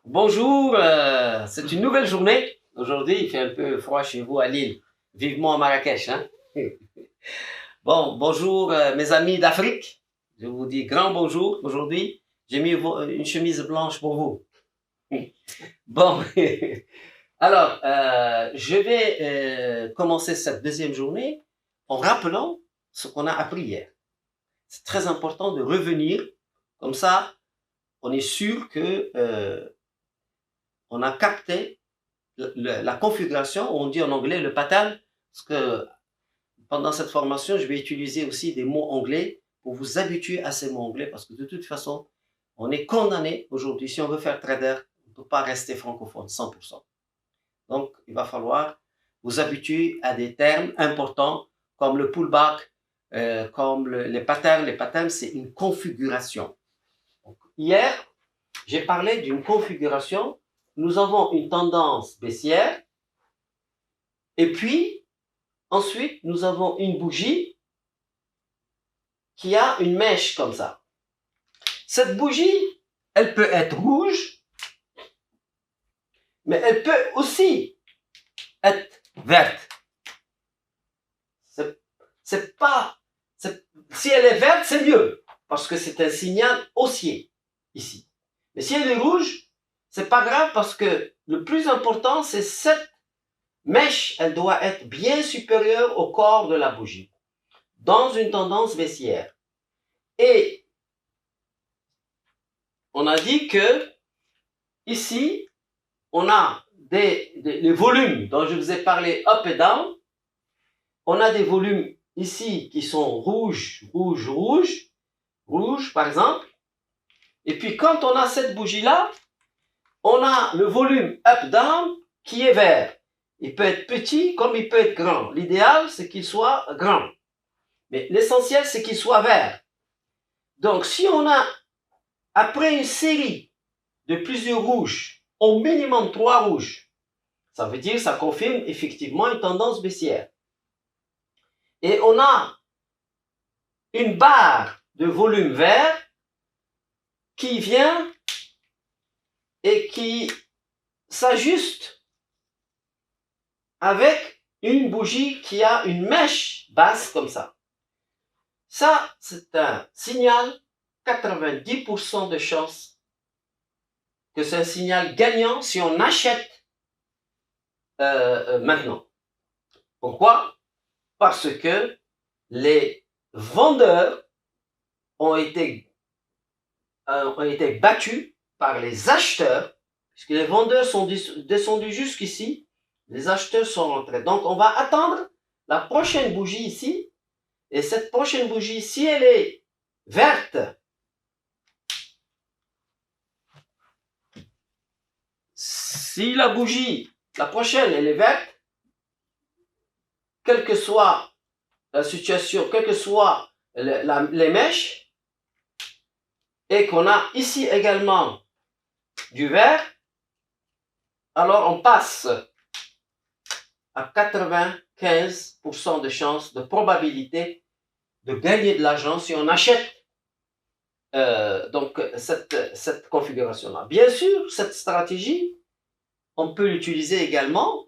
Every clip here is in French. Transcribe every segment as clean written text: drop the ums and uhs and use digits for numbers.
Bonjour, c'est une nouvelle journée. Aujourd'hui, il fait un peu froid chez vous à Lille. Vivement à Marrakech, hein? Bon, bonjour mes amis d'Afrique. Je vous dis grand bonjour. Aujourd'hui, j'ai mis une chemise blanche pour vous. Bon, alors, je vais commencer cette deuxième journée en rappelant ce qu'on a appris hier. C'est très important de revenir, comme ça, on est sûr que on a capté la configuration, on dit en anglais le pattern, parce que pendant cette formation, je vais utiliser aussi des mots anglais pour vous habituer à ces mots anglais, parce que de toute façon, on est condamné aujourd'hui, si on veut faire trader, on ne peut pas rester francophone 100%. Donc, il va falloir vous habituer à des termes importants comme le pullback, comme les patterns. Les patterns, c'est une configuration. Donc, hier, j'ai parlé d'une configuration. Nous avons une tendance baissière. Et puis, ensuite, nous avons une bougie qui a une mèche comme ça. Cette bougie, elle peut être rouge, mais elle peut aussi être verte. Si elle est verte, c'est mieux, parce que c'est un signal haussier, ici. Mais si elle est rouge, c'est pas grave, parce que le plus important, c'est cette mèche, elle doit être bien supérieure au corps de la bougie, dans une tendance baissière. Et on a dit que ici, on a les volumes dont je vous ai parlé up et down. On a des volumes ici qui sont rouge, rouge, rouge, rouge par exemple. Et puis quand on a cette bougie-là, on a le volume up-down qui est vert. Il peut être petit comme il peut être grand. L'idéal, c'est qu'il soit grand. Mais l'essentiel, c'est qu'il soit vert. Donc, si on a, après une série de plusieurs rouges, au minimum 3 rouges, ça veut dire que ça confirme effectivement une tendance baissière. Et on a une barre de volume vert qui vient et qui s'ajuste avec une bougie qui a une mèche basse comme ça. Ça, c'est un signal, 90% de chance que c'est un signal gagnant si on achète maintenant. Pourquoi? Parce que les vendeurs ont été battus par les acheteurs, puisque les vendeurs sont descendus jusqu'ici, les acheteurs sont rentrés. Donc, on va attendre la prochaine bougie ici, et cette prochaine bougie, si elle est verte, si la bougie, la prochaine, elle est verte, quelle que soit la situation, quelle que soit les mèches, et qu'on a ici également du vert, alors on passe à 95% de chance, de probabilité de gagner de l'argent si on achète donc cette configuration-là. Bien sûr, cette stratégie, on peut l'utiliser également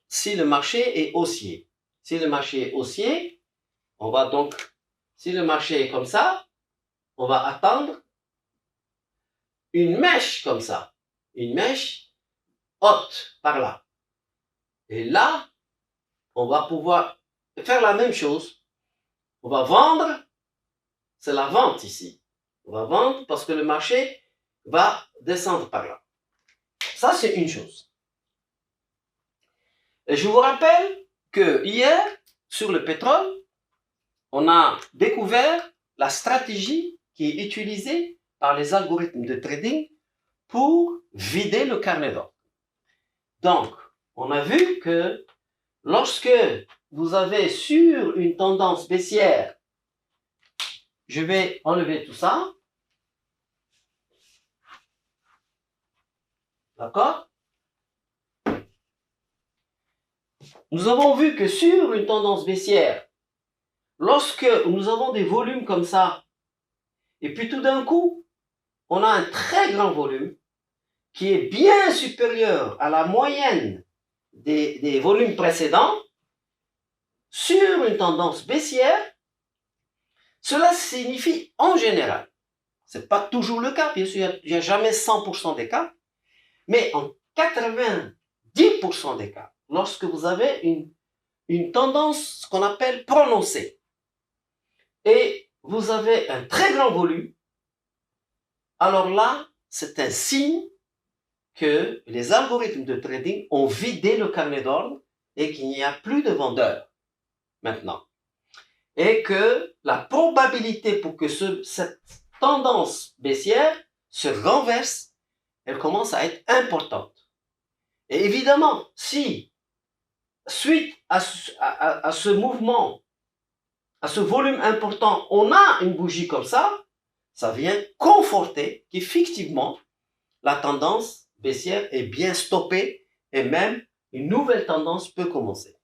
si le marché est haussier. Si le marché est haussier, on va donc, si le marché est comme ça, on va attendre une mèche comme ça, une mèche haute par là. Et là, on va pouvoir faire la même chose. On va vendre, c'est la vente ici. On va vendre parce que le marché va descendre par là. Ça, c'est une chose. Et je vous rappelle que hier, sur le pétrole, on a découvert la stratégie qui est utilisée par les algorithmes de trading pour vider le carnet d'ordre. Donc, on a vu que lorsque vous avez sur une tendance baissière, je vais enlever tout ça, d'accord? Nous avons vu que sur une tendance baissière, lorsque nous avons des volumes comme ça, et puis tout d'un coup, on a un très grand volume, qui est bien supérieur à la moyenne des volumes précédents sur une tendance baissière, cela signifie en général, ce n'est pas toujours le cas, bien sûr, il n'y a jamais 100% des cas, mais en 90% des cas, lorsque vous avez une tendance qu'on appelle prononcée, et vous avez un très grand volume, alors là, c'est un signe que les algorithmes de trading ont vidé le carnet d'ordre et qu'il n'y a plus de vendeurs maintenant. Et que la probabilité pour que cette tendance baissière se renverse, elle commence à être importante. Et évidemment, si, suite à ce mouvement, à ce volume important, on a une bougie comme ça vient conforter qu'effectivement, la tendance baissière est bien stoppée et même une nouvelle tendance peut commencer.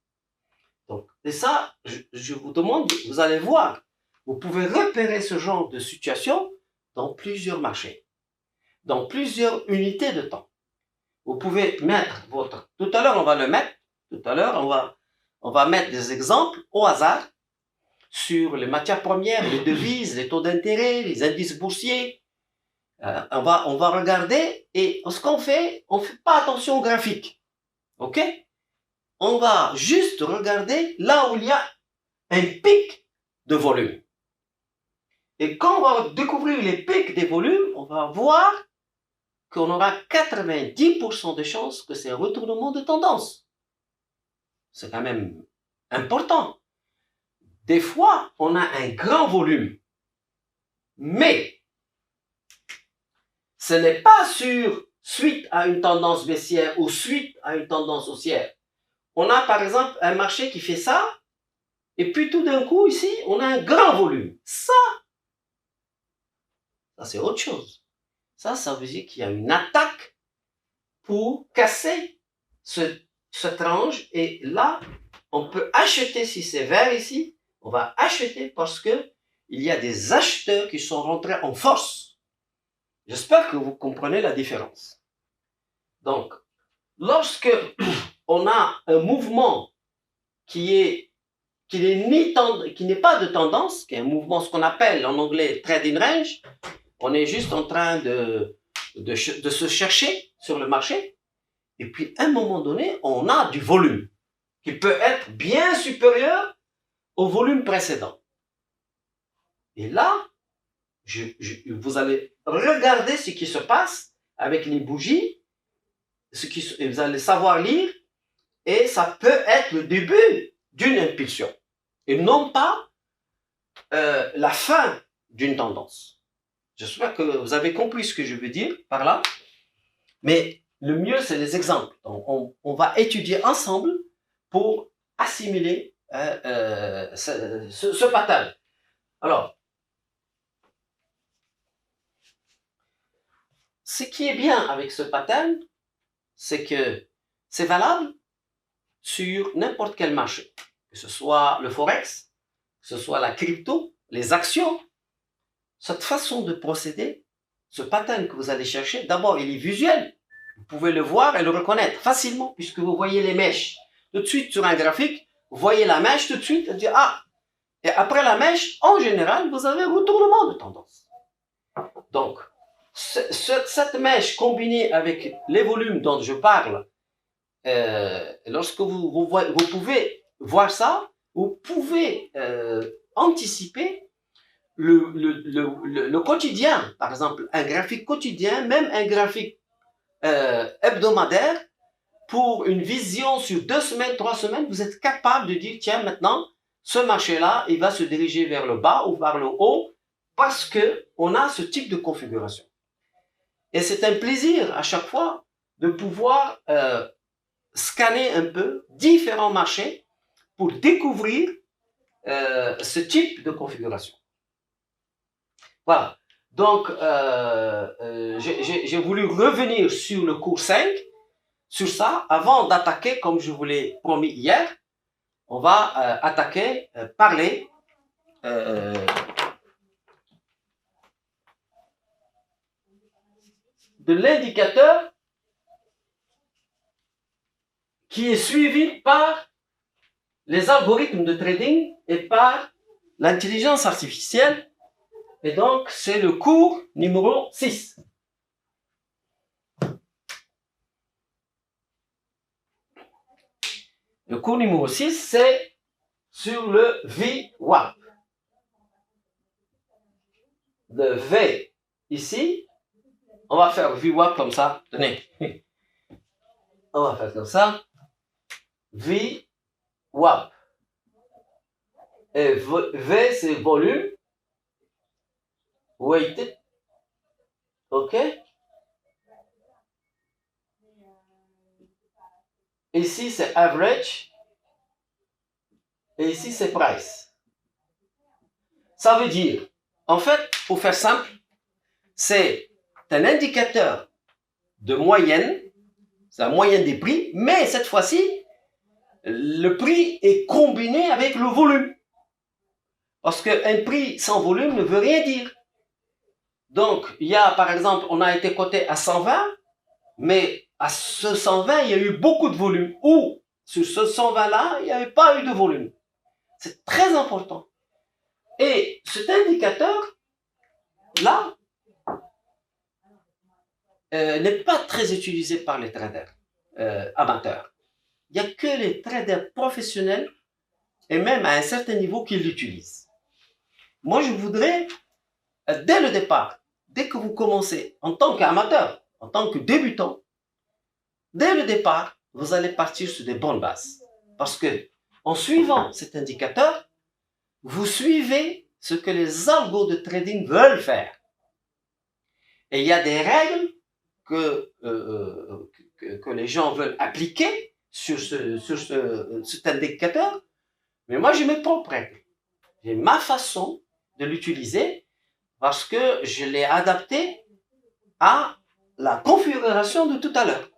Donc, et ça, je vous demande, vous allez voir, vous pouvez repérer ce genre de situation dans plusieurs marchés, dans plusieurs unités de temps. Vous pouvez mettre votre... Tout à l'heure, on va le mettre. Tout à l'heure, on va mettre des exemples au hasard sur les matières premières, les devises, les taux d'intérêt, les indices boursiers. On va regarder et ce qu'on fait, on ne fait pas attention au graphique. OK? On va juste regarder là où il y a un pic de volume. Et quand on va découvrir les pics des volumes, on va voir qu'on aura 90% de chances que c'est un retournement de tendance. C'est quand même important. Des fois, on a un grand volume, mais ce n'est pas suite à une tendance baissière ou suite à une tendance haussière. On a par exemple un marché qui fait ça, et puis tout d'un coup, ici, on a un grand volume. Ça c'est autre chose. Ça veut dire qu'il y a une attaque pour casser cette range. Et là, on peut acheter, si c'est vert ici, on va acheter parce que il y a des acheteurs qui sont rentrés en force. J'espère que vous comprenez la différence. Donc, lorsque on a un mouvement qui n'est pas de tendance, qui est un mouvement, ce qu'on appelle en anglais trading range, on est juste en train de se chercher sur le marché. Et puis, à un moment donné, on a du volume qui peut être bien supérieur au volume précédent. Et là, vous allez regarder ce qui se passe avec les bougies, vous allez savoir lire, et ça peut être le début d'une impulsion, et non pas la fin d'une tendance. J'espère que vous avez compris ce que je veux dire par là, mais le mieux, c'est les exemples. Donc, on va étudier ensemble pour assimiler ce pattern. Alors, ce qui est bien avec ce pattern, c'est que c'est valable sur n'importe quel marché, que ce soit le forex, que ce soit la crypto, les actions. Cette façon de procéder, ce pattern que vous allez chercher, d'abord, il est visuel. Vous pouvez le voir et le reconnaître facilement, puisque vous voyez les mèches. Tout de suite, sur un graphique, vous voyez la mèche tout de suite, et dire, ah, et après la mèche, en général, vous avez un retournement de tendance. Donc, cette mèche combinée avec les volumes dont je parle, lorsque vous pouvez voir ça, vous pouvez anticiper le quotidien, par exemple, un graphique quotidien, même un graphique hebdomadaire, pour une vision sur 2 semaines, 3 semaines, vous êtes capable de dire, tiens, maintenant, ce marché-là, il va se diriger vers le bas ou vers le haut, parce que on a ce type de configuration. Et c'est un plaisir à chaque fois de pouvoir scanner un peu différents marchés pour découvrir ce type de configuration. Voilà. Donc, j'ai voulu revenir sur le cours 5, sur ça, avant d'attaquer, comme je vous l'ai promis hier, on va attaquer, parler de l'indicateur qui est suivi par les algorithmes de trading et par l'intelligence artificielle. Et donc, c'est le cours numéro 6. Le cours numéro 6, c'est sur le VWAP. Le V ici, on va faire VWAP comme ça. Tenez. On va faire comme ça. VWAP. Et V, c'est volume. Weighted. OK? Ici, c'est average. Et ici, c'est price. Ça veut dire, en fait, pour faire simple, c'est un indicateur de moyenne. C'est la moyenne des prix. Mais cette fois-ci, le prix est combiné avec le volume. Parce qu'un prix sans volume ne veut rien dire. Donc, il y a, par exemple, on a été coté à 120, mais à ce 120, il y a eu beaucoup de volume. Ou, sur ce 120-là, il n'y avait pas eu de volume. C'est très important. Et cet indicateur-là n'est pas très utilisé par les traders amateurs. Il n'y a que les traders professionnels et même à un certain niveau qui l'utilisent. Moi, je voudrais, dès le départ, dès que vous commencez en tant qu'amateur, en tant que débutant, dès le départ, vous allez partir sur des bonnes bases. Parce que, en suivant cet indicateur, vous suivez ce que les algos de trading veulent faire. Et il y a des règles que les gens veulent appliquer sur cet indicateur. Mais moi, j'ai mes propres règles. J'ai ma façon de l'utiliser parce que je l'ai adapté à la configuration de tout à l'heure.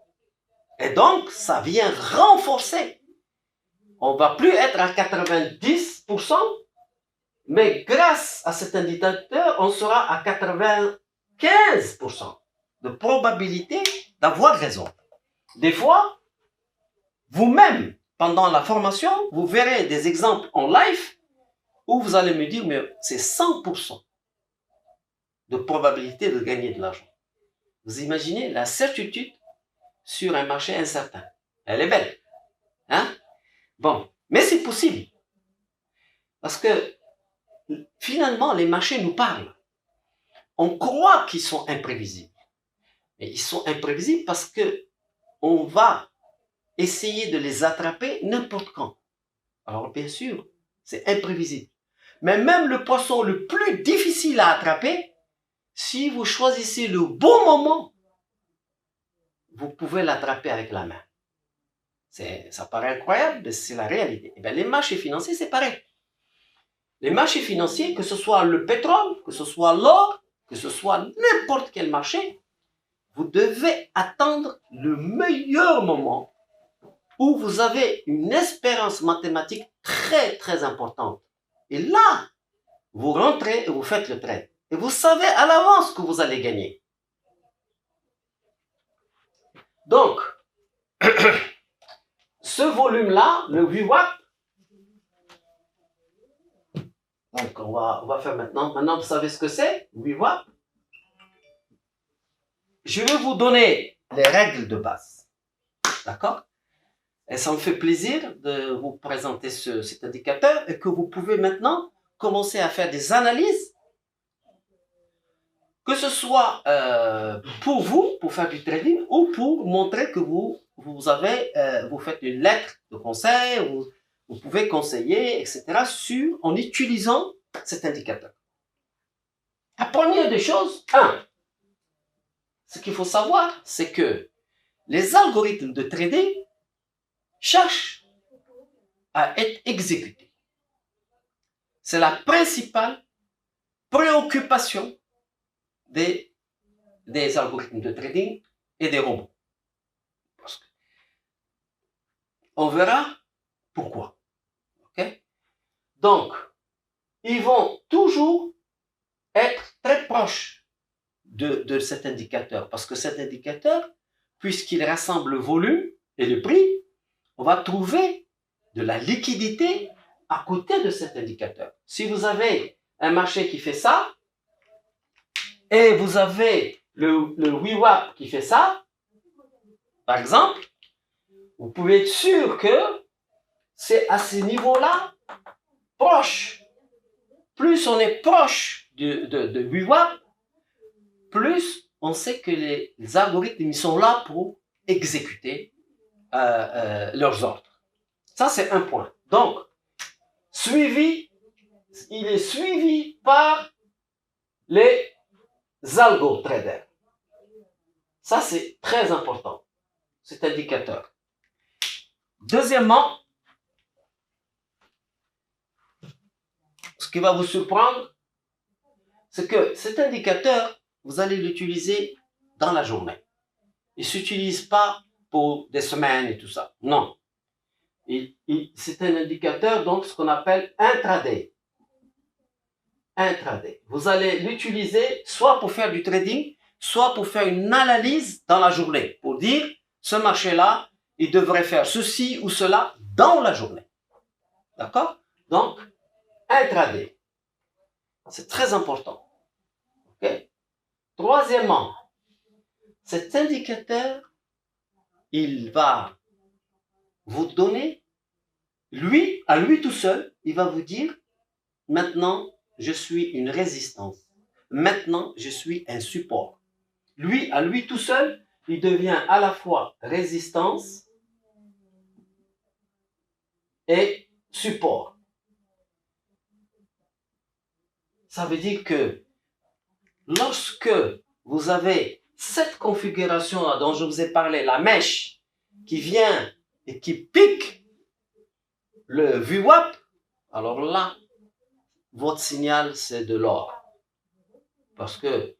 Et donc, ça vient renforcer. On ne va plus être à 90%, mais grâce à cet indicateur, on sera à 95% de probabilité d'avoir raison. Des fois, vous-même, pendant la formation, vous verrez des exemples en live où vous allez me dire, mais c'est 100% de probabilité de gagner de l'argent. Vous imaginez la certitude sur un marché incertain. Elle est belle. Hein? Bon, mais c'est possible. Parce que finalement, les marchés nous parlent. On croit qu'ils sont imprévisibles. Mais ils sont imprévisibles parce que on va essayer de les attraper n'importe quand. Alors bien sûr, c'est imprévisible. Mais même le poisson le plus difficile à attraper, si vous choisissez le bon moment, vous pouvez l'attraper avec la main. Ça paraît incroyable, mais c'est la réalité. Et bien, les marchés financiers, c'est pareil. Les marchés financiers, que ce soit le pétrole, que ce soit l'or, que ce soit n'importe quel marché, vous devez attendre le meilleur moment où vous avez une espérance mathématique très, très importante. Et là, vous rentrez et vous faites le trade. Et vous savez à l'avance que vous allez gagner. Donc, ce volume-là, le VWAP, donc on va faire maintenant. Maintenant, vous savez ce que c'est, VWAP. Je vais vous donner les règles de base. D'accord? Et ça me fait plaisir de vous présenter cet indicateur et que vous pouvez maintenant commencer à faire des analyses, que ce soit pour vous, pour faire du trading, ou pour montrer que vous faites une lettre de conseil, vous pouvez conseiller, etc., en utilisant cet indicateur. La première des choses, ce qu'il faut savoir, c'est que les algorithmes de trading cherchent à être exécutés. C'est la principale préoccupation des algorithmes de trading et des robots. On verra pourquoi. Okay? Donc, ils vont toujours être très proches de cet indicateur, parce que cet indicateur, puisqu'il rassemble le volume et le prix, on va trouver de la liquidité à côté de cet indicateur. Si vous avez un marché qui fait ça, et vous avez le VWAP qui fait ça, par exemple, vous pouvez être sûr que c'est à ce niveau-là, proche. Plus on est proche de VWAP, plus on sait que les algorithmes ils sont là pour exécuter leurs ordres. Ça, c'est un point. Donc, il est suivi par les algo-traders. Ça, c'est très important, cet indicateur. Deuxièmement, ce qui va vous surprendre, c'est que cet indicateur, vous allez l'utiliser dans la journée. Il ne s'utilise pas pour des semaines et tout ça. Non. C'est un indicateur, donc, ce qu'on appelle intraday. Intraday. Vous allez l'utiliser soit pour faire du trading, soit pour faire une analyse dans la journée, pour dire, ce marché-là, il devrait faire ceci ou cela dans la journée. D'accord? Donc, intraday. C'est très important. Okay? Troisièmement, cet indicateur, il va vous donner, à lui tout seul, il va vous dire, maintenant, je suis une résistance. Maintenant, je suis un support. À lui tout seul, il devient à la fois résistance et support. Ça veut dire que lorsque vous avez cette configuration-là dont je vous ai parlé, la mèche qui vient et qui pique le VWAP, alors là, votre signal, c'est de l'or. Parce que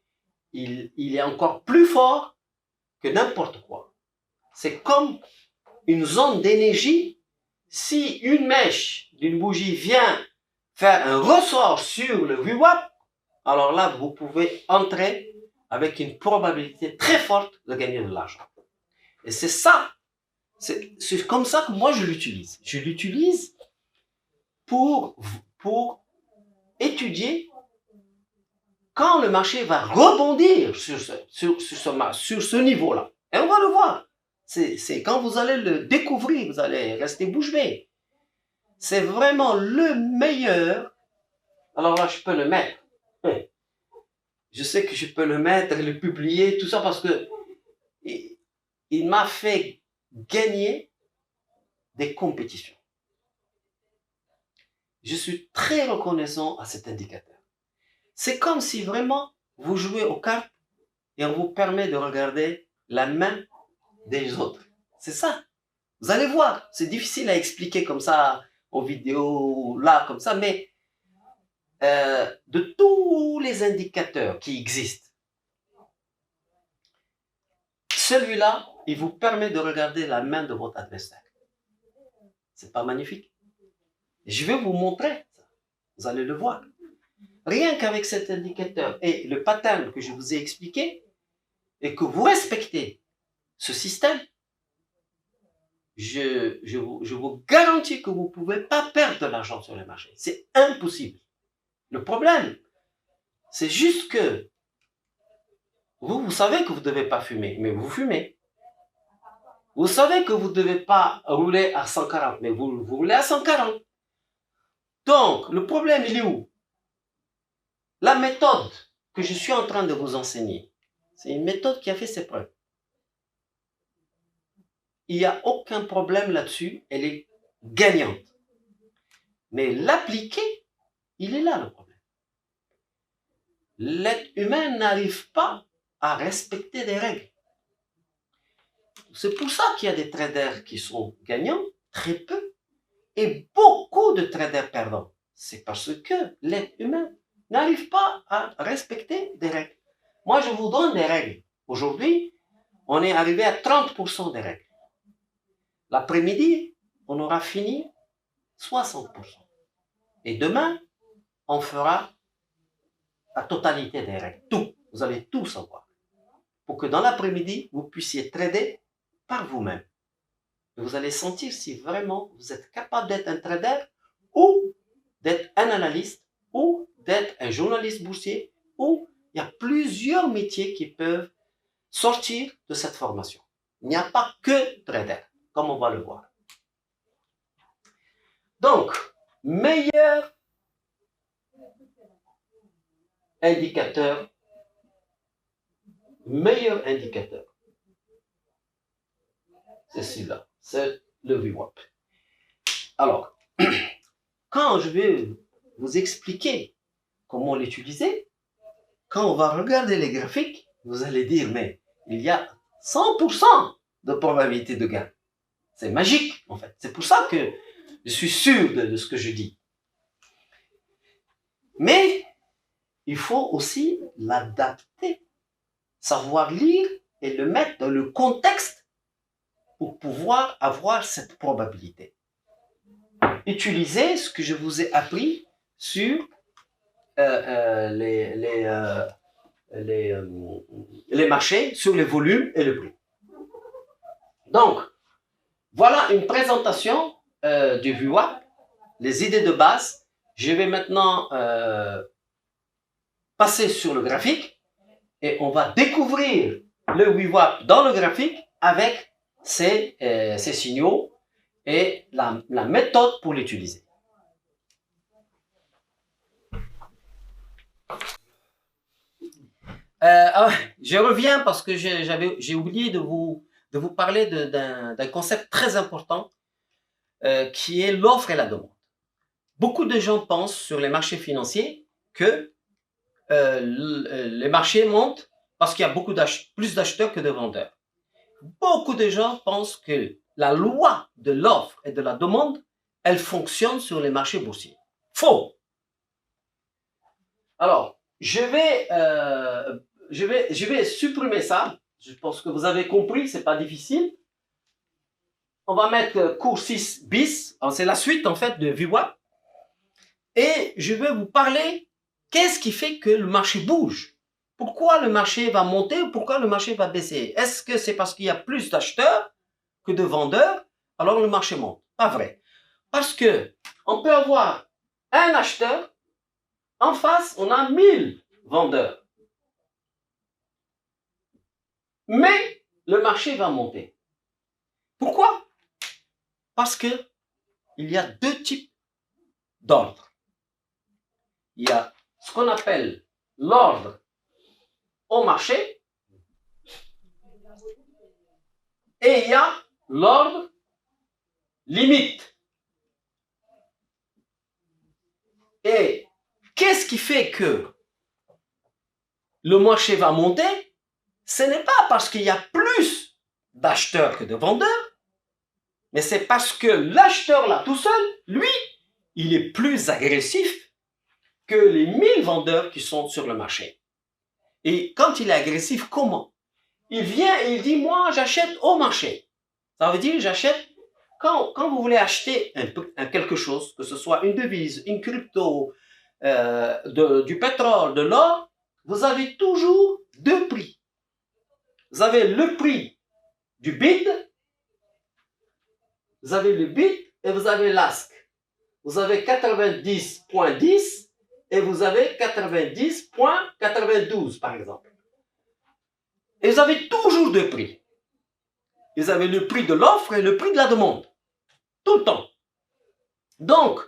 il est encore plus fort que n'importe quoi. C'est comme une zone d'énergie. Si une mèche d'une bougie vient faire un ressort sur le VWAP, alors là, vous pouvez entrer avec une probabilité très forte de gagner de l'argent. Et c'est ça, c'est comme ça que moi je l'utilise. Je l'utilise pour étudier quand le marché va rebondir sur ce niveau-là. Et on va le voir. C'est quand vous allez le découvrir, vous allez rester bouche bée. C'est vraiment le meilleur. Alors là, je peux le mettre. Je sais que je peux le mettre, le publier, tout ça, parce que il m'a fait gagner des compétitions. Je suis très reconnaissant à cet indicateur. C'est comme si vraiment vous jouez aux cartes et on vous permet de regarder la main des autres. C'est ça. Vous allez voir, c'est difficile à expliquer comme ça en vidéo, là, comme ça, mais de tous les indicateurs qui existent, celui-là, il vous permet de regarder la main de votre adversaire. C'est pas magnifique? Je vais vous montrer ça. Vous allez le voir. Rien qu'avec cet indicateur et le pattern que je vous ai expliqué, et que vous respectez ce système, je vous garantis que vous ne pouvez pas perdre de l'argent sur les marchés. C'est impossible. Le problème, c'est juste que vous savez que vous ne devez pas fumer, mais vous fumez. Vous savez que vous ne devez pas rouler à 140, mais vous roulez à 140. Donc, le problème, il est où? La méthode que je suis en train de vous enseigner, c'est une méthode qui a fait ses preuves. Il n'y a aucun problème là-dessus, elle est gagnante. Mais l'appliquer, il est là le problème. L'être humain n'arrive pas à respecter des règles. C'est pour ça qu'il y a des traders qui sont gagnants, très peu, et beaucoup de traders perdants. C'est parce que l'être humain n'arrive pas à respecter des règles. Moi, je vous donne des règles. Aujourd'hui, on est arrivé à 30% des règles. L'après-midi, on aura fini 60%. Et demain, on fera la totalité des règles. Tout. Vous allez tout savoir. Pour que dans l'après-midi, vous puissiez trader par vous-même. Vous allez sentir si vraiment vous êtes capable d'être un trader ou d'être un analyste ou d'être un journaliste boursier, ou il y a plusieurs métiers qui peuvent sortir de cette formation. Il n'y a pas que trader, comme on va le voir. Donc, meilleur indicateur, c'est celui-là, c'est le VWAP. Alors, quand je vais vous expliquer comment l'utiliser, quand on va regarder les graphiques, vous allez dire, mais il y a 100% de probabilité de gain. C'est magique, en fait. C'est pour ça que je suis sûr de ce que je dis. Mais il faut aussi l'adapter, savoir lire et le mettre dans le contexte pour pouvoir avoir cette probabilité. Utilisez ce que je vous ai appris sur les marchés, sur les volumes et le prix. Donc, voilà une présentation du VWAP, les idées de base. Je vais maintenant passer sur le graphique et on va découvrir le VWAP dans le graphique avec ses signaux et la méthode pour l'utiliser. Je reviens parce que j'ai oublié de vous parler d'un concept très important qui est l'offre et la demande. Beaucoup de gens pensent sur les marchés financiers que les marchés montent parce qu'il y a plus d'acheteurs que de vendeurs. Beaucoup de gens pensent que la loi de l'offre et de la demande, elle fonctionne sur les marchés boursiers. Faux! Alors, je vais supprimer ça. Je pense que vous avez compris, c'est pas difficile. On va mettre cours 6 bis. C'est la suite, en fait, de VWAP. Et je vais vous parler qu'est-ce qui fait que le marché bouge. Pourquoi le marché va monter ou pourquoi le marché va baisser? Est-ce que c'est parce qu'il y a plus d'acheteurs que de vendeurs? Alors le marché monte. Pas vrai. Parce que on peut avoir un acheteur, en face, on a 1000 vendeurs. Mais le marché va monter. Pourquoi? Parce que il y a deux types d'ordre. Il y a ce qu'on appelle l'ordre au marché et il y a l'ordre limite. Et qu'est-ce qui fait que le marché va monter? Ce n'est pas parce qu'il y a plus d'acheteurs que de vendeurs, mais c'est parce que l'acheteur là tout seul, lui, il est plus agressif que les 1000 vendeurs qui sont sur le marché. Et quand il est agressif, comment? Il vient et il dit, moi, j'achète au marché. Ça veut dire, j'achète, quand vous voulez acheter quelque chose, que ce soit une devise, une crypto, du pétrole, de l'or, vous avez toujours deux prix. Vous avez le prix du bid, vous avez le bid et vous avez l'ask. Vous avez 90.10 et vous avez 90.92 par exemple. Et vous avez toujours deux prix. Vous avez le prix de l'offre et le prix de la demande. Tout le temps. Donc,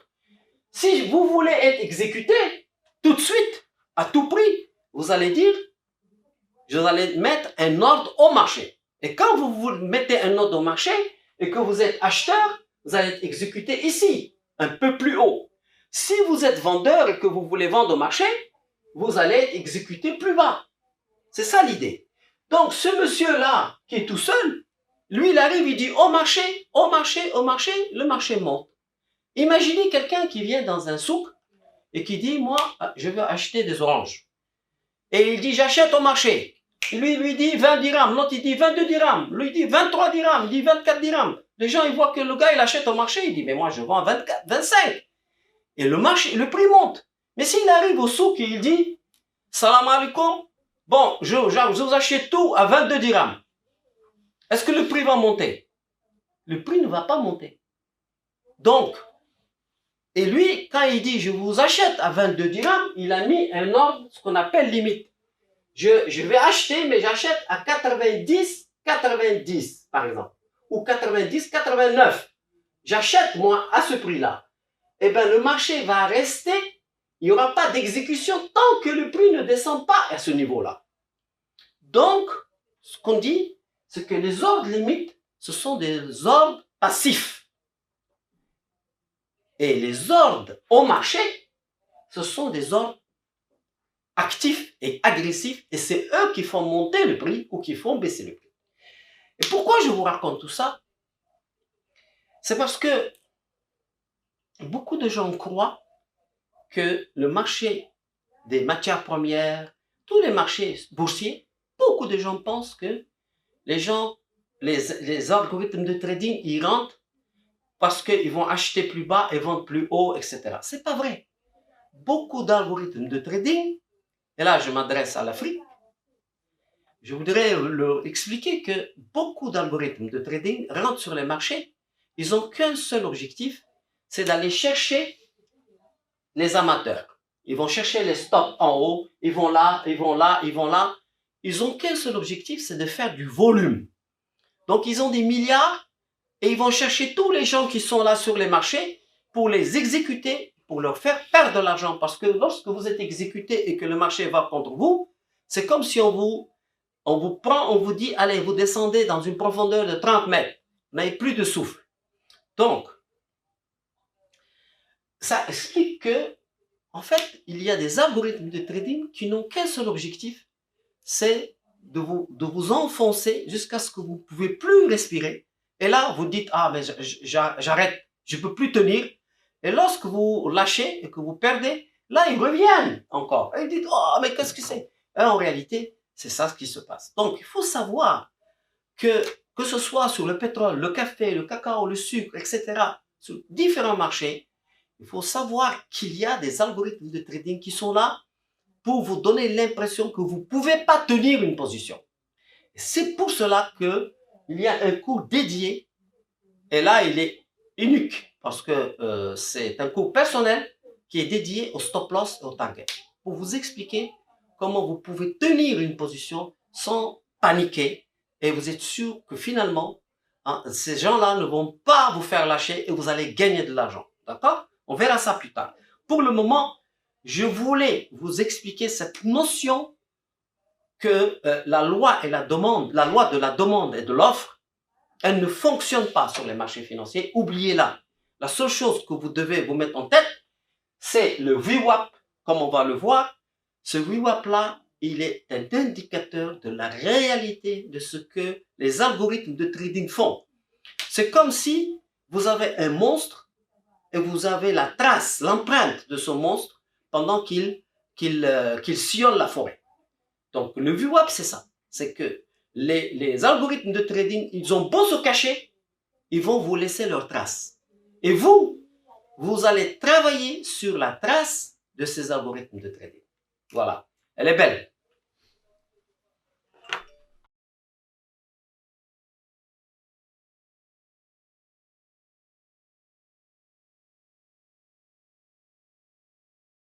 si vous voulez être exécuté tout de suite, à tout prix, vous allez dire, je vais aller mettre un ordre au marché. Et quand vous mettez un ordre au marché et que vous êtes acheteur, vous allez être exécuté ici, un peu plus haut. Si vous êtes vendeur et que vous voulez vendre au marché, vous allez être exécuté plus bas. C'est ça l'idée. Donc, ce monsieur-là, qui est tout seul, lui, il arrive, il dit au marché, au marché, au marché, le marché monte. Imaginez quelqu'un qui vient dans un souk et qui dit, moi, je veux acheter des oranges. Et il dit, j'achète au marché. Lui, il lui dit 20 dirhams, l'autre, il dit 22 dirhams, lui, il dit 23 dirhams, il dit 24 dirhams. Les gens, ils voient que le gars, il achète au marché, il dit, mais moi, je vends 24, 25. Et le marché, le prix monte. Mais s'il arrive au souk et il dit, salam alaikum, bon, je vous achète tout à 22 dirhams. Est-ce que le prix va monter? le prix ne va pas monter. Donc, et lui, quand il dit je vous achète à 22 dirhams, il a mis un ordre, ce qu'on appelle limite. Je vais acheter, mais j'achète à 90, 90 par exemple, ou 90, 89. J'achète moi à ce prix-là. Eh bien, le marché va rester, il n'y aura pas d'exécution tant que le prix ne descend pas à ce niveau-là. Donc, ce qu'on dit, c'est que les ordres limites, ce sont des ordres passifs. Et les ordres au marché, ce sont des ordres actifs et agressifs, et c'est eux qui font monter le prix ou qui font baisser le prix. Et pourquoi je vous raconte tout ça? C'est parce que beaucoup de gens croient que le marché des matières premières, tous les marchés boursiers, beaucoup de gens pensent que les algorithmes de trading, ils rentrent parce qu'ils vont acheter plus bas et vendre plus haut, etc. C'est pas vrai. Beaucoup d'algorithmes de trading, et là je m'adresse à l'Afrique, je voudrais leur expliquer que beaucoup d'algorithmes de trading rentrent sur les marchés, ils n'ont qu'un seul objectif, c'est d'aller chercher les amateurs. Ils vont chercher les stops en haut, ils vont là, ils vont là, ils vont là. Ils n'ont qu'un seul objectif, c'est de faire du volume. Donc ils ont des milliards et ils vont chercher tous les gens qui sont là sur les marchés pour les exécuter, pour leur faire perdre de l'argent. Parce que lorsque vous êtes exécuté et que le marché va contre vous, c'est comme si on vous prend, on vous dit, allez, vous descendez dans une profondeur de 30 mètres. Vous n'avez plus de souffle. Donc, ça explique que, en fait, il y a des algorithmes de trading qui n'ont qu'un seul objectif, c'est de vous enfoncer jusqu'à ce que vous ne pouvez plus respirer. Et là, vous dites, ah, mais j'arrête, je ne peux plus tenir. Et lorsque vous lâchez et que vous perdez, là, ils reviennent encore. Et ils disent, oh, mais qu'est-ce que c'est? Et en réalité, c'est ça ce qui se passe. Donc, il faut savoir que ce soit sur le pétrole, le café, le cacao, le sucre, etc., sur différents marchés, il faut savoir qu'il y a des algorithmes de trading qui sont là pour vous donner l'impression que vous ne pouvez pas tenir une position. C'est pour cela qu'il y a un cours dédié, et là, il est unique, parce que c'est un cours personnel qui est dédié au stop loss et au target, pour vous expliquer comment vous pouvez tenir une position sans paniquer, et vous êtes sûr que finalement, ces gens-là ne vont pas vous faire lâcher et vous allez gagner de l'argent. D'accord? On verra ça plus tard. Pour le moment, je voulais vous expliquer cette notion que la loi de la demande et de l'offre, elle ne fonctionne pas sur les marchés financiers. Oubliez-la. La seule chose que vous devez vous mettre en tête, c'est le VWAP, comme on va le voir. Ce VWAP-là, il est un indicateur de la réalité de ce que les algorithmes de trading font. C'est comme si vous avez un monstre et vous avez la trace, l'empreinte de ce monstre pendant qu'il sillonne la forêt. Donc, le VWAP, c'est ça. C'est que les algorithmes de trading, ils ont beau se cacher, ils vont vous laisser leur trace. Et vous allez travailler sur la trace de ces algorithmes de trading. Voilà. Elle est belle.